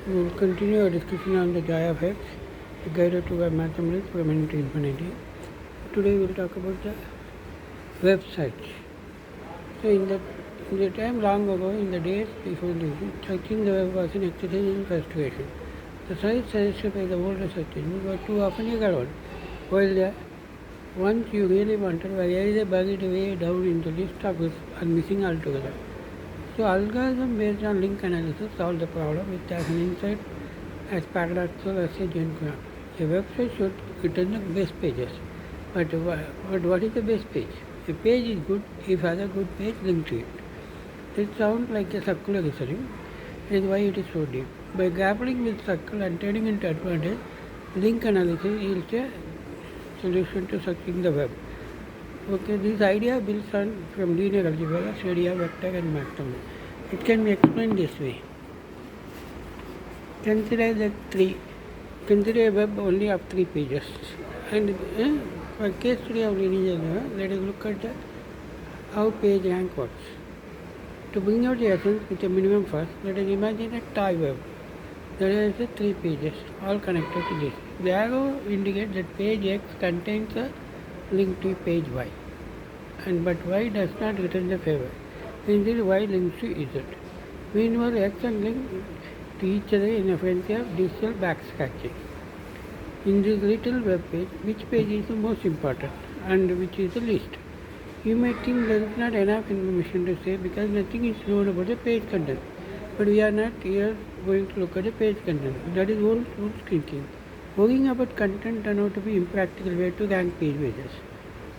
We will continue our discussion on the joy of X, the guide to web mathematics from N to infinity. Today we will talk about the website. So in the time long ago, in the days before this, searching the web was an exercise in frustration. The sites suggested by the older search engines were too often ignored, while the ones you really wanted were either buried way down in the list of lists or missing altogether. So algorithm based on link analysis solve the problem with as an insight as paradoxical as a giant graph. A website should return the best pages. But what is the best page? A page is good if other good page link to it. It sounds like a circular reasoning, is why it is so deep. By grappling with circle and turning into advantage, link analysis yields a solution to searching the web. Okay, this idea builds on from linear algebra, study of vector and mathematics. It can be explained this way. Consider a web only of 3 pages. And for case study of linear algebra, let us look at how page rank works. To bring out the essence with a minimum first, let us imagine a toy web. There is 3 pages, all connected to this. The arrow indicates that page X contains a link to page Y, but Y does not return the favor. Instead, Y links to Z. Meanwhile, X and link to each other in a frenzy of digital backscratching. In this little web page, which page is the most important and which is the least? You may think there is not enough information to say because nothing is known about the page content. But we are not here going to look at the page content. That is old school thinking. Worrying about content turned out to be impractical way to rank page pages.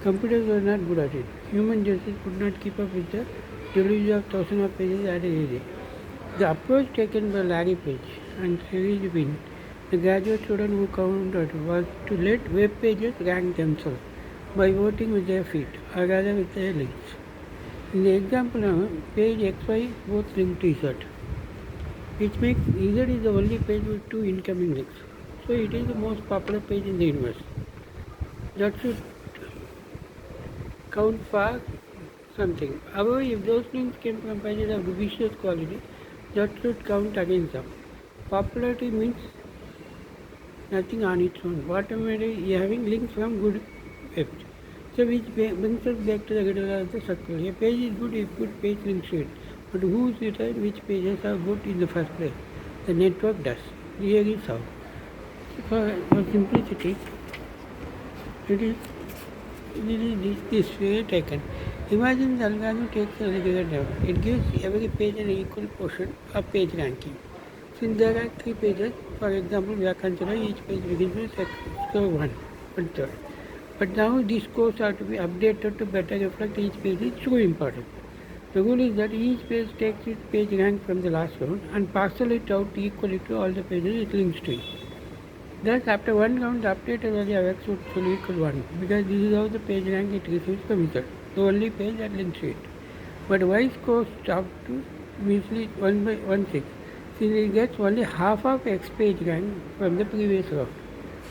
Computers were not good at it. Human justice could not keep up with the deluge of thousands of pages at a day. The approach taken by Larry Page and Sergey Brin, the graduate student who counted, was to let web pages rank themselves by voting with their feet, or rather with their links. In the example now, page XY both link to Z, which makes Z is the only page with 2 incoming links. So it is the most popular page in the universe. That should count for something. However, if those links came from pages of dubious quality, that should count against them. Popularity means nothing on its own. Bottom line is having links from good webs. So which brings us back to the riddle of the circle. A page is good if good page links to it. But who decides which pages are good in the first place? The network does. Here is how. For simplicity, it is this way taken. Imagine the algorithm takes a regular level. It gives every page an equal portion of page ranking. Since there are 3 pages, for example, we are considering each page begins with score 1/3. But now these scores are to be updated to better reflect each page is so important. The rule is that each page takes its page rank from the last round and parcels it out equally to all the pages it links to. Thus, after one round, the updated value of X would equal 1 because this is how the page rank it receives from Z, the only page that links to it. But Y scores up to measly 1/16 since it gets only half of X page rank from the previous round.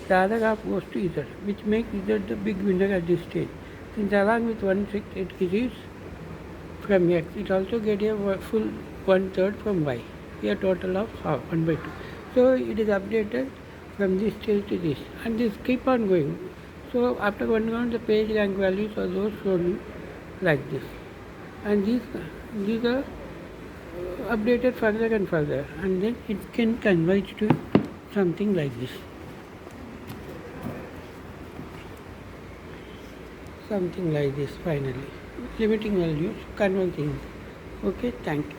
The other half goes to Z, which makes Z the big winner at this stage. Since along with 1/6 it receives from X, it also gets a full 1/3 from Y, a total of half, 1/2. So it is updated from this stage to this, and this keep on going. So after one round, the page rank values are those shown like this, and these are updated further and further, and then it can converge to something like this. Something like this finally. Limiting values, converging. Okay, thank you.